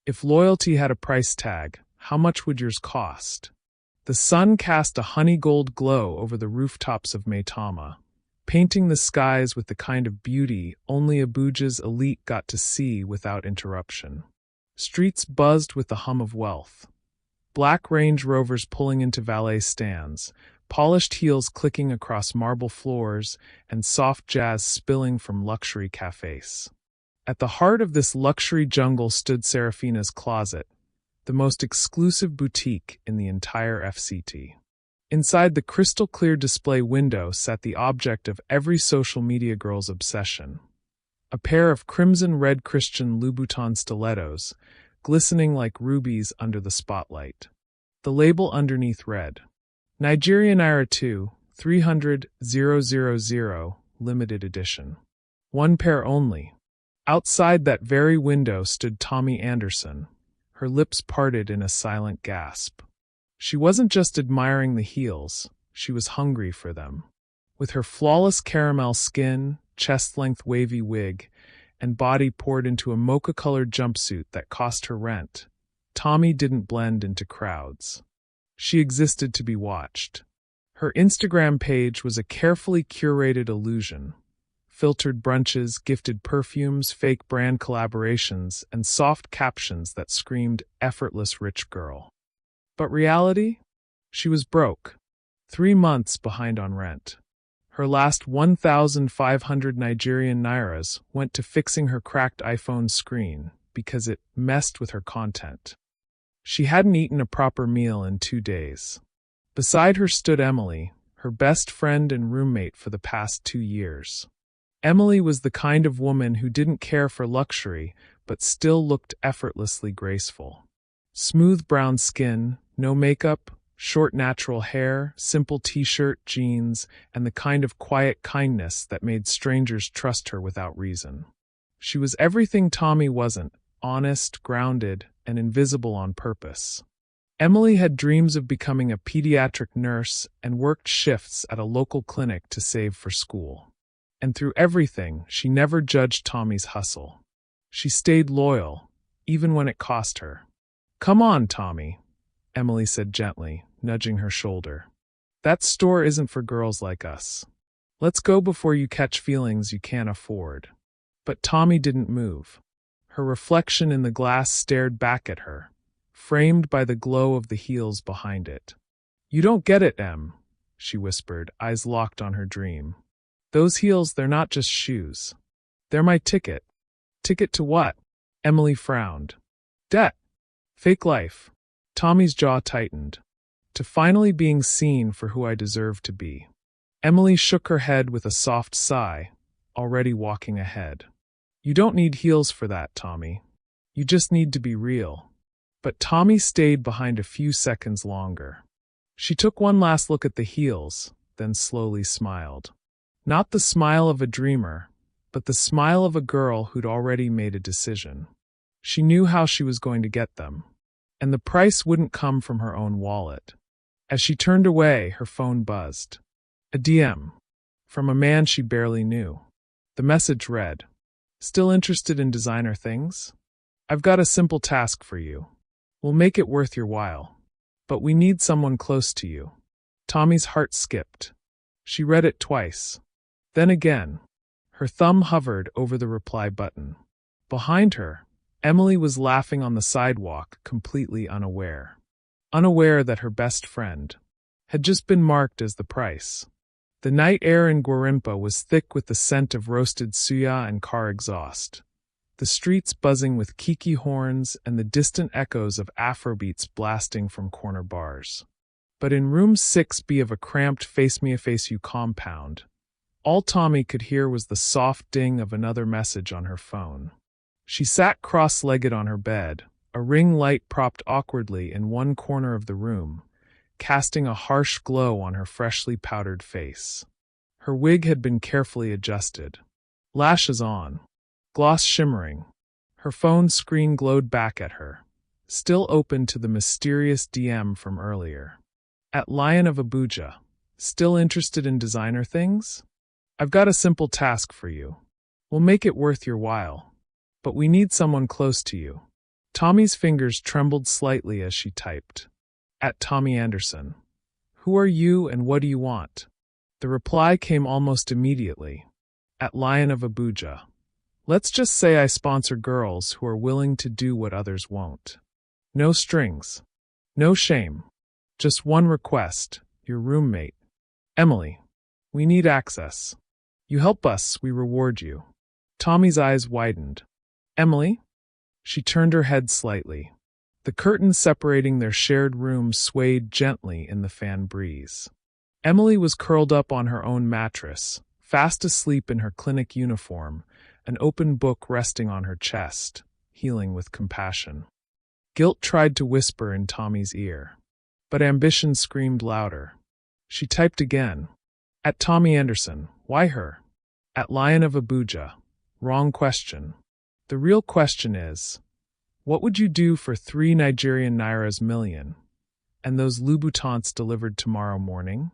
If loyalty had a price tag, how much would yours cost? The sun cast a honey-gold glow over the rooftops of Maitama, painting the skies with the kind of beauty only Abuja's elite got to see without interruption. Streets buzzed with the hum of wealth. Black Range Rovers pulling into valet stands, polished heels clicking across marble floors, and soft jazz spilling from luxury cafes. At the heart of this luxury jungle stood Serafina's Closet, the most exclusive boutique in the entire FCT. Inside the crystal-clear display window sat the object of every social media girl's obsession. A pair of crimson-red Christian Louboutin stilettos, glistening like rubies under the spotlight. The label underneath read, Nigerian Naira 2, 300,000, limited edition. One pair only. Outside that very window stood Tomi Anderson, her lips parted in a silent gasp. She wasn't just admiring the heels, she was hungry for them. With her flawless caramel skin, chest-length wavy wig, and body poured into a mocha-colored jumpsuit that cost her rent, Tomi didn't blend into crowds. She existed to be watched. Her Instagram page was a carefully curated illusion. Filtered brunches, gifted perfumes, fake brand collaborations, and soft captions that screamed effortless rich girl. But reality? She was broke. 3 months behind on rent. Her last 1,500 Nigerian Nairas went to fixing her cracked iPhone screen because it messed with her content. She hadn't eaten a proper meal in 2 days. Beside her stood Emily, her best friend and roommate for the past 2 years. Emily was the kind of woman who didn't care for luxury but still looked effortlessly graceful. Smooth brown skin, no makeup, short natural hair, simple t-shirt, jeans, and the kind of quiet kindness that made strangers trust her without reason. She was everything Tomi wasn't, honest, grounded, and invisible on purpose. Emily had dreams of becoming a pediatric nurse and worked shifts at a local clinic to save for school. And through everything, she never judged Tomi's hustle. She stayed loyal, even when it cost her. "Come on, Tomi," Emily said gently, nudging her shoulder. "That store isn't for girls like us. Let's go before you catch feelings you can't afford." But Tomi didn't move. Her reflection in the glass stared back at her, framed by the glow of the heels behind it. "You don't get it, Em," she whispered, eyes locked on her dream. "Those heels, they're not just shoes. They're my ticket." "Ticket to what?" Emily frowned. "Debt. Fake life." Tomi's jaw tightened. "To finally being seen for who I deserve to be." Emily shook her head with a soft sigh, already walking ahead. "You don't need heels for that, Tomi. You just need to be real." But Tomi stayed behind a few seconds longer. She took one last look at the heels, then slowly smiled. Not the smile of a dreamer, but the smile of a girl who'd already made a decision. She knew how she was going to get them, and the price wouldn't come from her own wallet. As she turned away, her phone buzzed. A DM. From a man she barely knew. The message read, "Still interested in designer things? I've got a simple task for you. We'll make it worth your while. But we need someone close to you." Tomi's heart skipped. She read it twice. Then again. Her thumb hovered over the reply button. Behind her, Emily was laughing on the sidewalk, completely unaware. Unaware that her best friend had just been marked as the price. The night air in Gwarimpa was thick with the scent of roasted suya and car exhaust. The streets buzzing with kiki horns and the distant echoes of Afrobeats blasting from corner bars. But in room 6B of a cramped face-me-face-you compound, all Tomi could hear was the soft ding of another message on her phone. She sat cross-legged on her bed, a ring light propped awkwardly in one corner of the room, casting a harsh glow on her freshly powdered face. Her wig had been carefully adjusted. Lashes on. Gloss shimmering. Her phone screen glowed back at her, still open to the mysterious DM from earlier. "At Lion of Abuja. Still interested in designer things? I've got a simple task for you. We'll make it worth your while. But we need someone close to you." Tommy's fingers trembled slightly as she typed. At Tomi Anderson. Who are you and what do you want? The reply came almost immediately. At Lion of Abuja. Let's just say I sponsor girls who are willing to do what others won't. No strings. No shame. Just one request, your roommate. Emily. We need access. You help us, we reward you. Tommy's eyes widened. Emily? She turned her head slightly. The curtains separating their shared room swayed gently in the fan breeze. Emily was curled up on her own mattress, fast asleep in her clinic uniform, an open book resting on her chest, healing with compassion. Guilt tried to whisper in Tommy's ear, but ambition screamed louder. She typed again. At Tomi Anderson. Why her? At Lion of Abuja. Wrong question. The real question is, what would you do for 3 Nigerian Nairas million? And those Louboutins delivered tomorrow morning?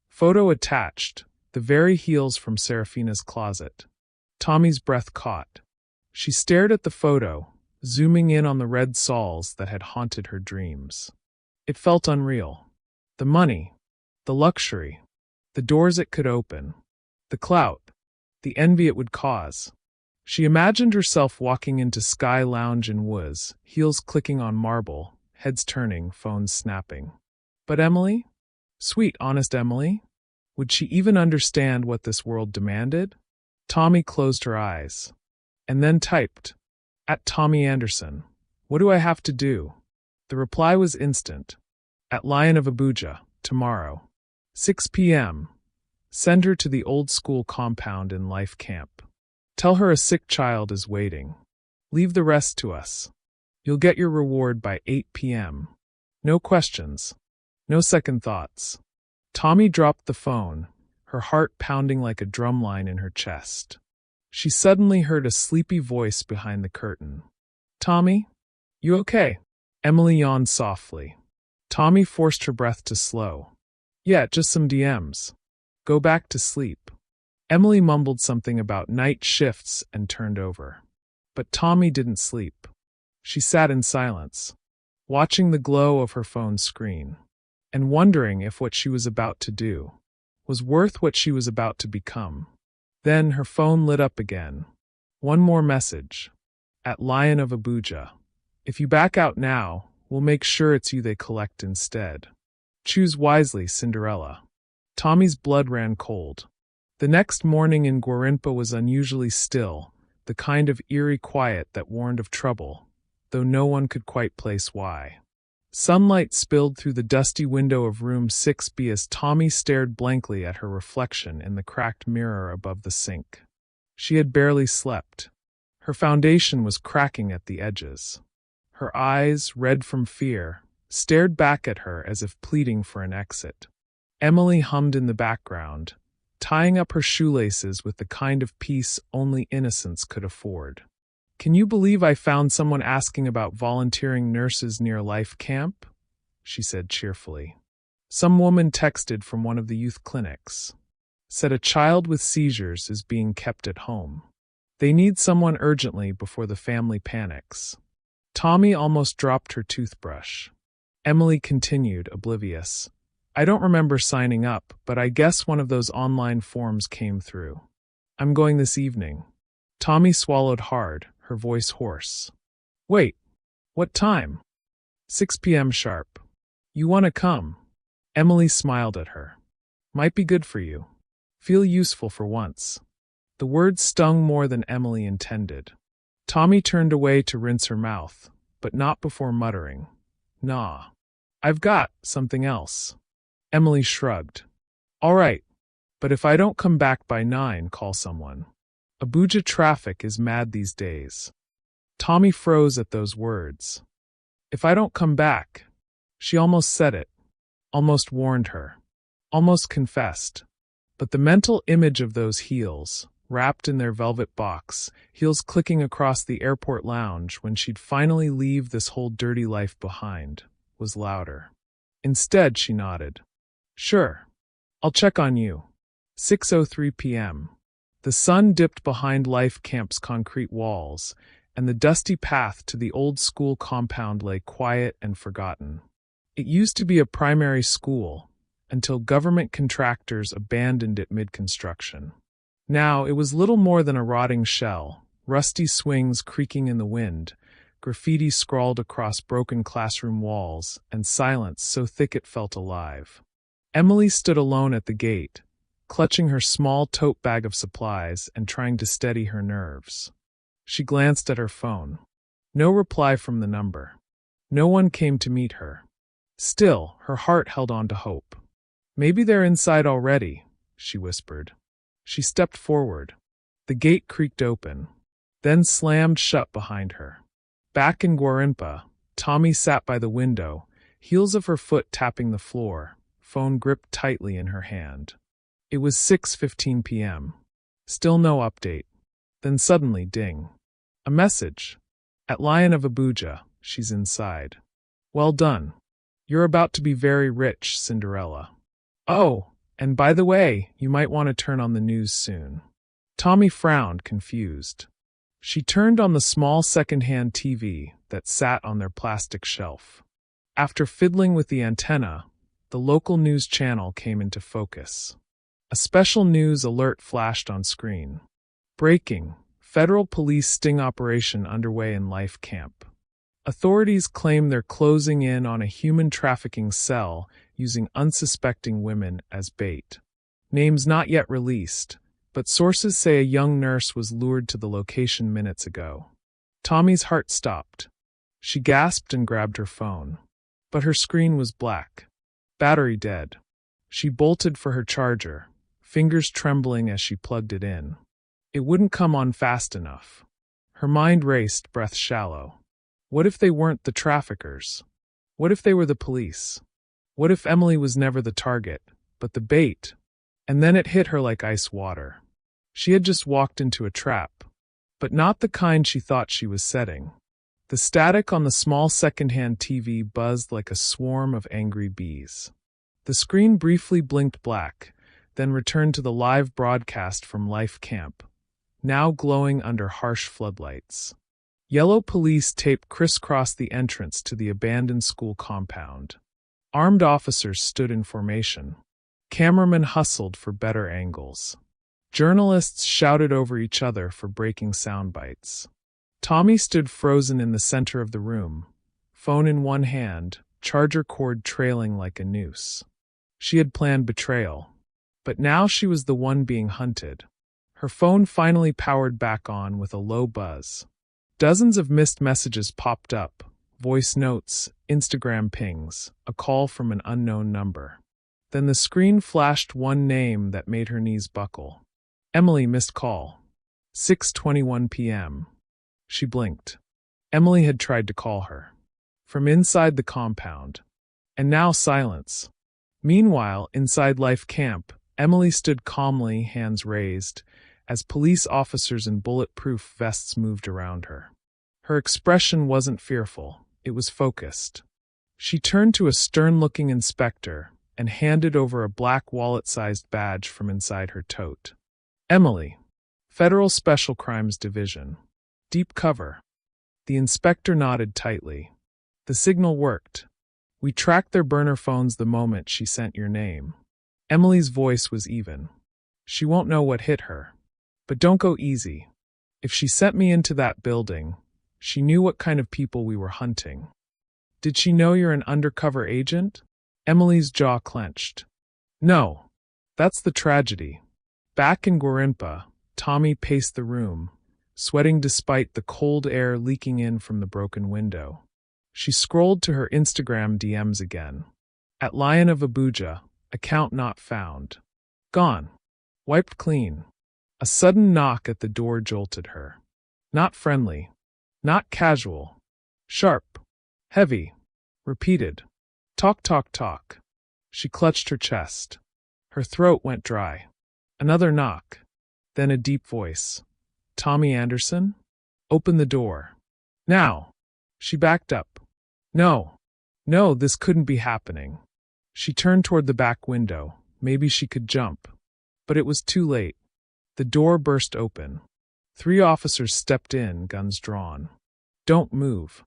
Photo attached, the very heels from Seraphina's closet. Tommy's breath caught. She stared at the photo, zooming in on the red soles that had haunted her dreams. It felt unreal. The money, the luxury, the doors it could open, the clout, the envy it would cause. She imagined herself walking into Sky Lounge in Woos, heels clicking on marble, heads turning, phones snapping. But Emily? Sweet, honest Emily? Would she even understand what this world demanded? Tomi closed her eyes. And then typed. At Tomi Anderson. What do I have to do? The reply was instant. At Lion of Abuja, tomorrow. 6 p.m. Send her to the old school compound in Life Camp. Tell her a sick child is waiting. Leave the rest to us. You'll get your reward by 8 p.m. No questions. No second thoughts. Tomi dropped the phone, her heart pounding like a drumline in her chest. She suddenly heard a sleepy voice behind the curtain. Tomi? You okay? Emily yawned softly. Tomi forced her breath to slow. Yeah, just some DMs. Go back to sleep. Emily mumbled something about night shifts and turned over. But Tomi didn't sleep. She sat in silence, watching the glow of her phone's screen, and wondering if what she was about to do was worth what she was about to become. Then her phone lit up again. One more message. At Lion of Abuja. If you back out now, we'll make sure it's you they collect instead. Choose wisely, Cinderella. Tommy's blood ran cold. The next morning in Gwarinpa was unusually still, the kind of eerie quiet that warned of trouble, though no one could quite place why. Sunlight spilled through the dusty window of room 6B as Tomi stared blankly at her reflection in the cracked mirror above the sink. She had barely slept. Her foundation was cracking at the edges. Her eyes, red from fear, stared back at her as if pleading for an exit. Emily hummed in the background, tying up her shoelaces with the kind of peace only innocence could afford. Can you believe I found someone asking about volunteering nurses near Life Camp? She said cheerfully. Some woman texted from one of the youth clinics. Said a child with seizures is being kept at home. They need someone urgently before the family panics. Tomi almost dropped her toothbrush. Emily continued, oblivious. I don't remember signing up, but I guess one of those online forms came through. I'm going this evening. Tomi swallowed hard, her voice hoarse. Wait, what time? 6 p.m. sharp. You want to come? Emily smiled at her. Might be good for you. Feel useful for once. The words stung more than Emily intended. Tomi turned away to rinse her mouth, but not before muttering. Nah. I've got something else. Emily shrugged. All right, but if I don't come back by 9, call someone. Abuja traffic is mad these days. Tomi froze at those words. If I don't come back, she almost said it, almost warned her, almost confessed. But the mental image of those heels, wrapped in their velvet box, heels clicking across the airport lounge when she'd finally leave this whole dirty life behind, was louder. Instead, she nodded. Sure. I'll check on you. 6:03 p.m. The sun dipped behind Life Camp's concrete walls, and the dusty path to the old school compound lay quiet and forgotten. It used to be a primary school, until government contractors abandoned it mid-construction. Now it was little more than a rotting shell, rusty swings creaking in the wind, graffiti scrawled across broken classroom walls, and silence so thick it felt alive. Emily stood alone at the gate, clutching her small tote bag of supplies and trying to steady her nerves. She glanced at her phone. No reply from the number. No one came to meet her. Still, her heart held on to hope. "Maybe they're inside already," she whispered. She stepped forward. The gate creaked open, then slammed shut behind her. Back in Guarimpa, Tomi sat by the window, heels of her foot tapping the floor, phone gripped tightly in her hand. It was 6:15 p.m. Still no update. Then suddenly, ding. A message. "At Lion of Abuja, she's inside. Well done. You're about to be very rich, Cinderella. Oh, and by the way, you might want to turn on the news soon." Tomi frowned, confused. She turned on the small second-hand TV that sat on their plastic shelf. After fiddling with the antenna, the local news channel came into focus. A special news alert flashed on screen. Breaking: Federal police sting operation underway in Life Camp. Authorities claim they're closing in on a human trafficking cell using unsuspecting women as bait. Names not yet released, but sources say a young nurse was lured to the location minutes ago. Tomi's heart stopped. She gasped and grabbed her phone. But her screen was black. Battery dead. She bolted for her charger, fingers trembling as she plugged it in. It wouldn't come on fast enough. Her mind raced, breath shallow. What if they weren't the traffickers? What if they were the police? What if Emily was never the target, but the bait? And then it hit her like ice water. She had just walked into a trap, but not the kind she thought she was setting. The static on the small second-hand TV buzzed like a swarm of angry bees. The screen briefly blinked black, then returned to the live broadcast from Life Camp, now glowing under harsh floodlights. Yellow police tape crisscrossed the entrance to the abandoned school compound. Armed officers stood in formation. Cameramen hustled for better angles. Journalists shouted over each other for breaking sound bites. Tomi stood frozen in the center of the room, phone in one hand, charger cord trailing like a noose. She had planned betrayal, but now she was the one being hunted. Her phone finally powered back on with a low buzz. Dozens of missed messages popped up, voice notes, Instagram pings, a call from an unknown number. Then the screen flashed one name that made her knees buckle. Emily missed call. 6:21 p.m. She blinked. Emily had tried to call her. From inside the compound. And now silence. Meanwhile, inside Life Camp, Emily stood calmly, hands raised, as police officers in bulletproof vests moved around her. Her expression wasn't fearful, it was focused. She turned to a stern-looking inspector and handed over a black wallet-sized badge from inside her tote. "Emily, Federal Special Crimes Division. Deep cover." The inspector nodded tightly. "The signal worked. We tracked their burner phones the moment she sent your name." Emily's voice was even. "She won't know what hit her. But don't go easy. If she sent me into that building, she knew what kind of people we were hunting." "Did she know you're an undercover agent?" Emily's jaw clenched. "No. That's the tragedy." Back in Guarimpa, Tomi paced the room, sweating despite the cold air leaking in from the broken window. She scrolled to her Instagram DMs again. "At Lion of Abuja, account not found. Gone. Wiped clean." A sudden knock at the door jolted her. Not friendly. Not casual. Sharp. Heavy. Repeated. Talk, talk, talk. She clutched her chest. Her throat went dry. Another knock. Then a deep voice. "Tomi Anderson? Open the door. Now." She backed up. No. No, this couldn't be happening. She turned toward the back window. Maybe she could jump. But it was too late. The door burst open. 3 officers stepped in, guns drawn. Don't move.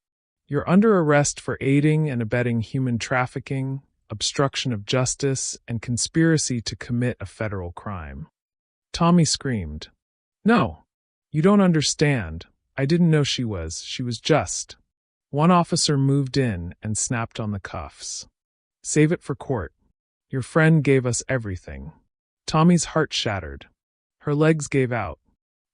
You're under arrest for aiding and abetting human trafficking, obstruction of justice, and conspiracy to commit a federal crime. Tomi screamed. No, you don't understand. I didn't know she was just. One officer moved in and snapped on the cuffs. Save it for court. Your friend gave us everything. Tomi's heart shattered. Her legs gave out.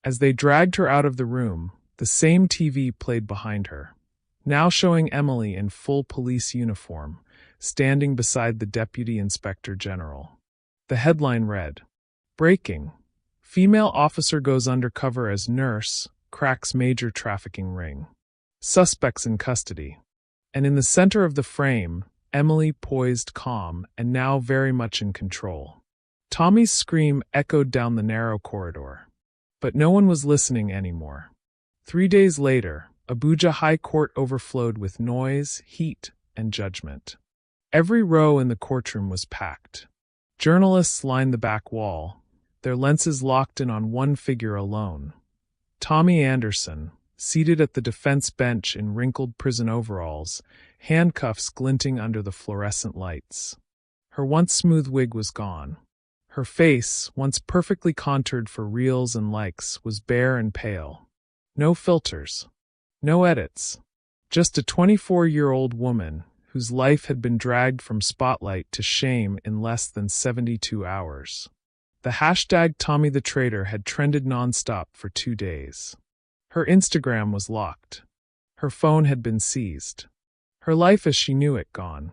As they dragged her out of the room, the same TV played behind her, now showing Emily in full police uniform, standing beside the Deputy Inspector General. The headline read, Breaking. Female officer goes undercover as nurse, cracks major trafficking ring. Suspects in custody. And in the center of the frame, Emily poised calm and now very much in control. Tomi's scream echoed down the narrow corridor. But no one was listening anymore. 3 days later, Abuja High Court overflowed with noise, heat, and judgment. Every row in the courtroom was packed. Journalists lined the back wall, their lenses locked in on one figure alone. Tomi Anderson, seated at the defense bench in wrinkled prison overalls, handcuffs glinting under the fluorescent lights. Her once smooth wig was gone. Her face, once perfectly contoured for reels and likes, was bare and pale. No filters. No edits. Just a 24-year-old woman whose life had been dragged from spotlight to shame in less than 72 hours. The hashtag Tomi the Traitor had trended nonstop for 2 days. Her Instagram was locked. Her phone had been seized. Her life as she knew it gone.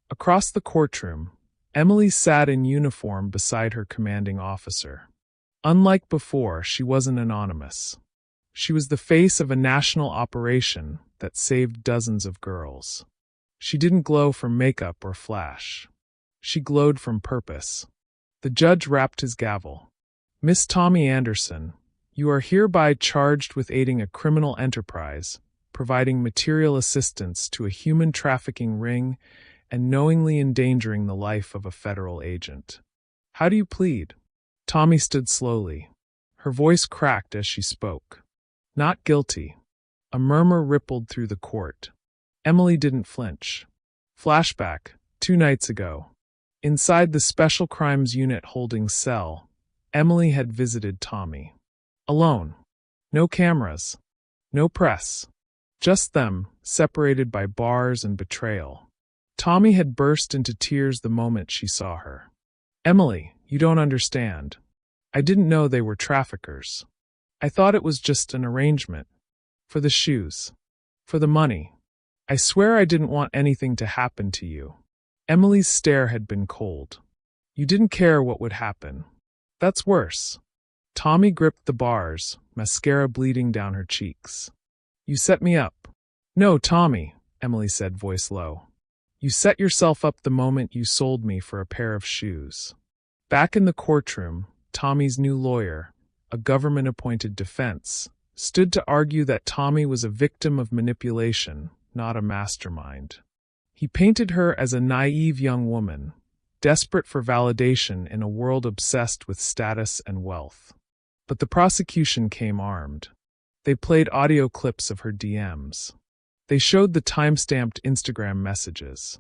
Across the courtroom, Emily sat in uniform beside her commanding officer. Unlike before, she wasn't anonymous. She was the face of a national operation that saved dozens of girls. She didn't glow from makeup or flash. She glowed from purpose. The judge rapped his gavel. Miss Tomi Anderson, you are hereby charged with aiding a criminal enterprise, providing material assistance to a human trafficking ring, and knowingly endangering the life of a federal agent. How do you plead? Tomi stood slowly. Her voice cracked as she spoke. Not guilty. A murmur rippled through the court. Emily didn't flinch. Flashback, 2 nights ago. Inside the Special Crimes Unit holding cell, Emily had visited Tomi. Alone. No cameras. No press. Just them, separated by bars and betrayal. Tomi had burst into tears the moment she saw her. Emily, you don't understand. I didn't know they were traffickers. I thought it was just an arrangement. For the shoes. For the money. I swear I didn't want anything to happen to you. Emily's stare had been cold. You didn't care what would happen. That's worse. Tomi gripped the bars, mascara bleeding down her cheeks. You set me up. No, Tomi, Emily said, voice low. You set yourself up the moment you sold me for a pair of shoes. Back in the courtroom, Tomi's new lawyer, a government-appointed defense, stood to argue that Tomi was a victim of manipulation, not a mastermind. He painted her as a naive young woman, desperate for validation in a world obsessed with status and wealth. But the prosecution came armed. They played audio clips of her DMs. They showed the time-stamped Instagram messages.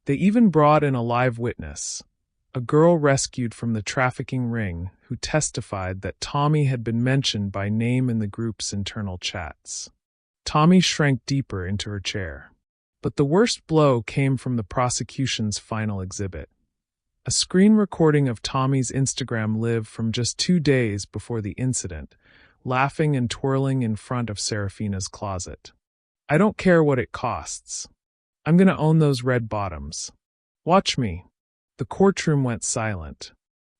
They even brought in a live witness, a girl rescued from the trafficking ring who testified that Tomi had been mentioned by name in the group's internal chats. Tomi shrank deeper into her chair. But the worst blow came from the prosecution's final exhibit. A screen recording of Tomi's Instagram live from just 2 days before the incident, laughing and twirling in front of Serafina's closet. I don't care what it costs. I'm gonna own those red bottoms. Watch me. The courtroom went silent.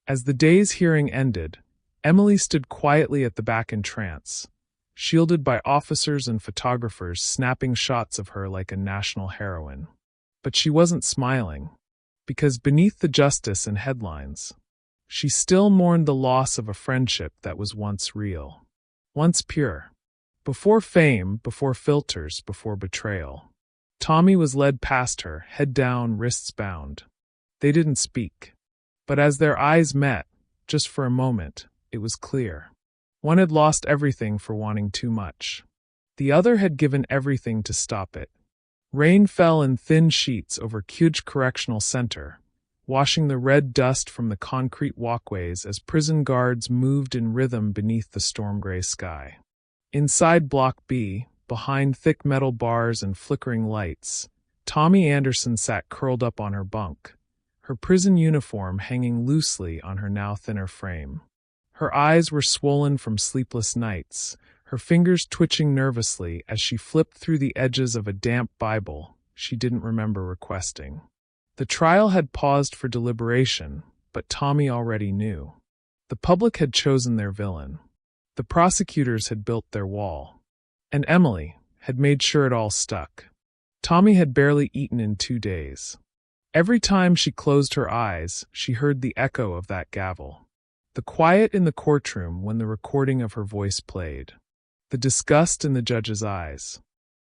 As the day's hearing ended, Emily stood quietly at the back in trance, shielded by officers and photographers snapping shots of her like a national heroine. But she wasn't smiling, because beneath the justice and headlines, she still mourned the loss of a friendship that was once real, once pure. Before fame, before filters, before betrayal. Tomi was led past her, head down, wrists bound. They didn't speak. But as their eyes met, just for a moment, it was clear. One had lost everything for wanting too much. The other had given everything to stop it. Rain fell in thin sheets over Abuja Correctional Center, washing the red dust from the concrete walkways as prison guards moved in rhythm beneath the storm-gray sky. Inside Block B, behind thick metal bars and flickering lights, Tomi Anderson sat curled up on her bunk, her prison uniform hanging loosely on her now thinner frame. Her eyes were swollen from sleepless nights, her fingers twitching nervously as she flipped through the edges of a damp Bible she didn't remember requesting. The trial had paused for deliberation, but Tomi already knew. The public had chosen their villain. The prosecutors had built their wall. And Emily had made sure it all stuck. Tomi had barely eaten in 2 days. Every time she closed her eyes, she heard the echo of that gavel. The quiet in the courtroom when the recording of her voice played. The disgust in the judge's eyes.